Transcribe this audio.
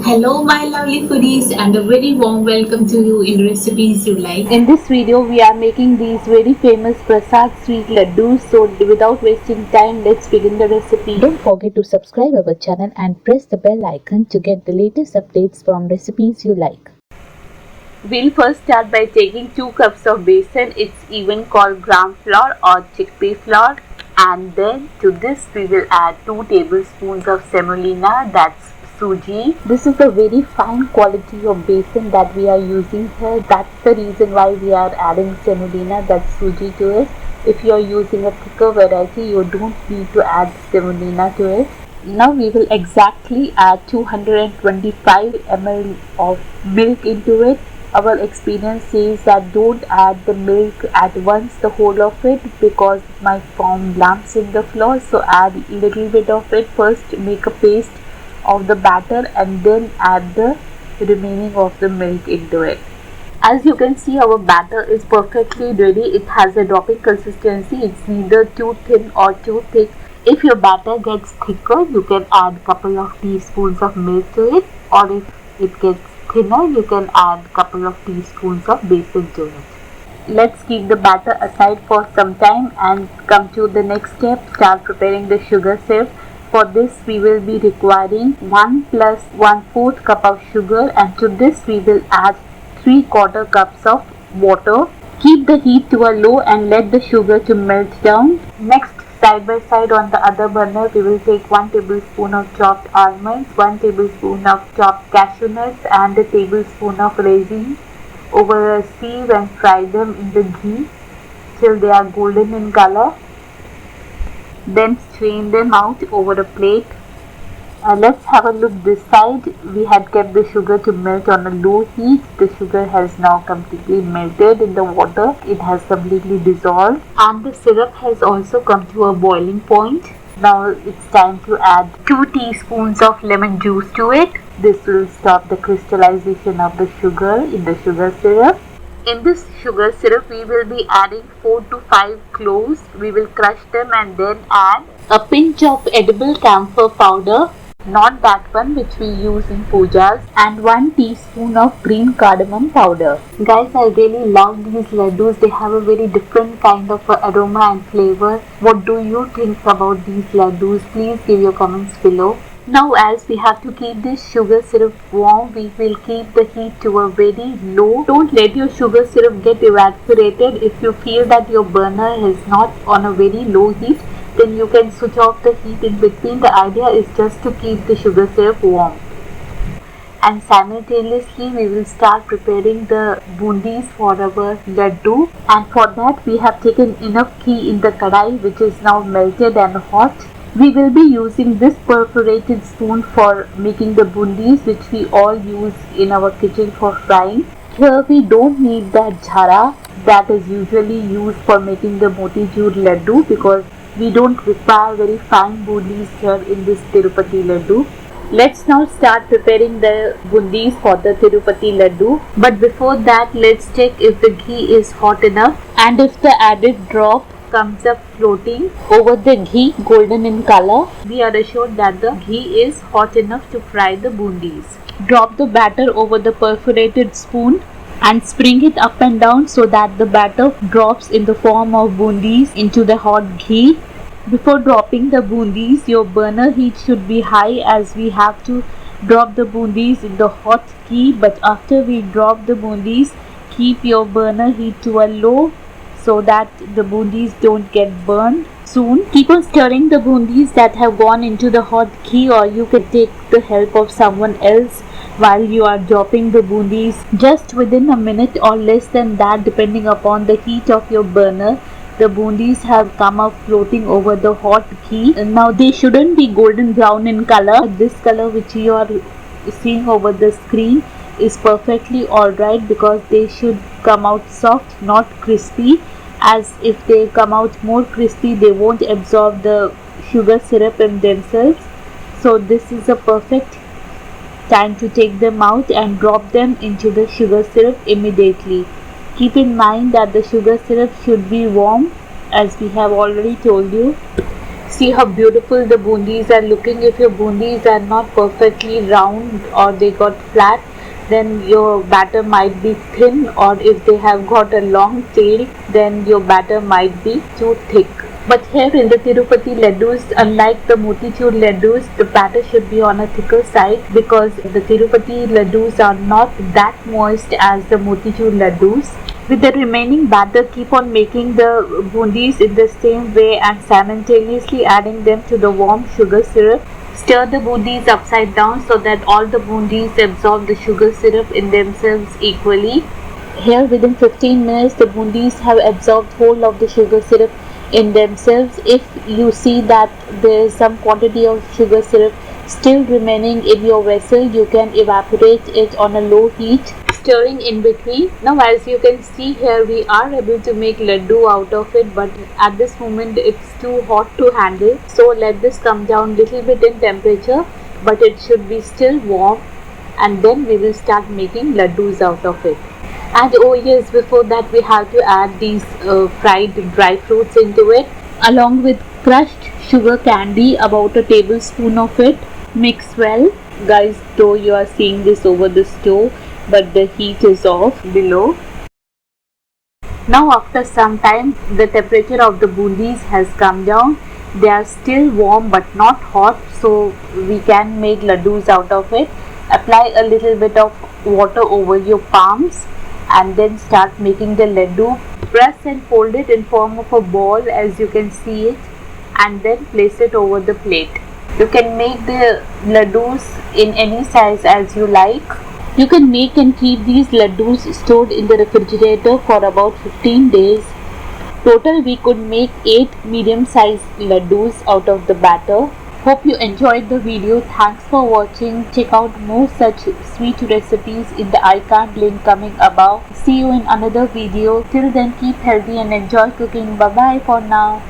Hello, my lovely foodies, and a very warm welcome to you in Recipes You Like. In this video, we are making these very famous Prasad sweet laddus. So, without wasting time, let's begin the recipe. Don't forget to subscribe our channel and press the bell icon to get the latest updates from Recipes You Like. We'll first start by taking 2 cups of besan. It's even called gram flour or chickpea flour. And then to this we will add 2 tablespoons of semolina, that's suji. This is the very fine quality of besan that we are using here. That's the reason why we are adding semolina, that's suji, to it. If you are using a thicker variety, you don't need to add semolina to it. Now we will exactly add 225 ml of milk into it. Our experience says that don't add the milk at once, the whole of it, because it might form lumps in the flour. So add little bit of it first, make a paste of the batter, and then add the remaining of the milk into it. As you can see, our batter is perfectly ready. It has a dropping consistency. It's neither too thin or too thick. If your batter gets thicker, you can add a couple of teaspoons of milk to it, or if it gets thinner, you can add a couple of teaspoons of besan to it. Let's keep the batter aside for some time and come to the next step. Start preparing the sugar syrup. For this we will be requiring 1 plus 1/4 cup of sugar, and to this we will add 3/4 cups of water. Keep the heat to a low and let the sugar to melt down. Next, side by side on the other burner, we will take 1 tablespoon of chopped almonds, 1 tablespoon of chopped cashew nuts, and a tablespoon of raisins over a sieve and fry them in the ghee till they are golden in color. Then strain them out over a plate. Let's have a look this side. We had kept the sugar to melt on a low heat. The sugar has now completely melted in the water. It has completely dissolved, and the syrup has also come to a boiling point. Now it's time to add 2 teaspoons of lemon juice to it. This will stop the crystallization of the sugar in the sugar syrup. In this sugar syrup, we will be adding 4 to 5 cloves. We will crush them and then add a pinch of edible camphor powder, not that one which we use in pujas, and 1 teaspoon of green cardamom powder. Guys, I really love these laddus. They have a very different kind of aroma and flavor. What do you think about these laddus? Please give your comments below. Now, as we have to keep this sugar syrup warm, we will keep the heat to a very low. Don't let your sugar syrup get evaporated. If you feel that your burner is not on a very low heat, then you can switch off the heat in between. The idea is just to keep the sugar syrup warm. And simultaneously we will start preparing the bundis for our laddu, and for that we have taken enough ghee in the kadai, which is now melted and hot. We will be using this perforated spoon for making the bundis, which we all use in our kitchen for frying. Here we don't need that jhara that is usually used for making the motichur laddu, because we don't require very fine bundis here in this Tirupati laddu. Let's now start preparing the bundis for the Tirupati laddu. But before that, let's check if the ghee is hot enough, and if the added drop comes up floating over the ghee golden in color, we are assured that the ghee is hot enough to fry the bundis. Drop the batter over the perforated spoon and spring it up and down so that the batter drops in the form of bundis into the hot ghee. Before dropping the bundis, your burner heat should be high, as we have to drop the bundis in the hot ghee. But after we drop the bundis, keep your burner heat to a low so that the bundis don't get burned soon. Keep on stirring the bundis that have gone into the hot ghee, or you can take the help of someone else while you are dropping the bundis. Just within a minute or less than that, depending upon the heat of your burner, the bundis have come up floating over the hot ghee. And now they shouldn't be golden brown in color. This color which you are seeing over the screen is perfectly alright, because they should come out soft, not crispy, as if they come out more crispy, they won't absorb the sugar syrup in themselves. So this is a perfect time to take them out and drop them into the sugar syrup immediately. Keep in mind that the sugar syrup should be warm, as we have already told you. See how beautiful the bundis are looking. If your bundis are not perfectly round or they got flat, then your batter might be thin, or if they have got a long tail, then your batter might be too thick. But here in the Tirupati laddus, unlike the Motichur laddus, the batter should be on a thicker side, because the Tirupati laddus are not that moist as the Motichur laddus. With the remaining batter, keep on making the bundis in the same way and simultaneously adding them to the warm sugar syrup. Stir the bundis upside down so that all the bundis absorb the sugar syrup in themselves equally. Here within 15 minutes the bundis have absorbed whole of the sugar syrup in themselves. If you see that there is some quantity of sugar syrup still remaining in your vessel, you can evaporate it on a low heat, stirring in between. Now as you can see here, we are able to make laddu out of it, but at this moment it's too hot to handle. So let this come down little bit in temperature, but it should be still warm, and then we will start making laddus out of it. And oh yes, before that we have to add these fried dry fruits into it, along with crushed sugar candy, about a tablespoon of it. Mix well. Guys, though you are seeing this over the stove, but the heat is off below. Now after some time, the temperature of the bundis has come down. They are still warm but not hot, so we can make laddus out of it. Apply a little bit of water over your palms and then start making the laddu. Press and fold it in form of a ball as you can see it, and then place it over the plate. You can make the laddus in any size as you like. You can make and keep these laddus stored in the refrigerator for about 15 days. Total we could make 8 medium-sized laddus out of the batter. Hope you enjoyed the video. Thanks for watching. Check out more such sweet recipes in the icon link coming above. See you in another video. Till then, keep healthy and enjoy cooking. Bye bye for now.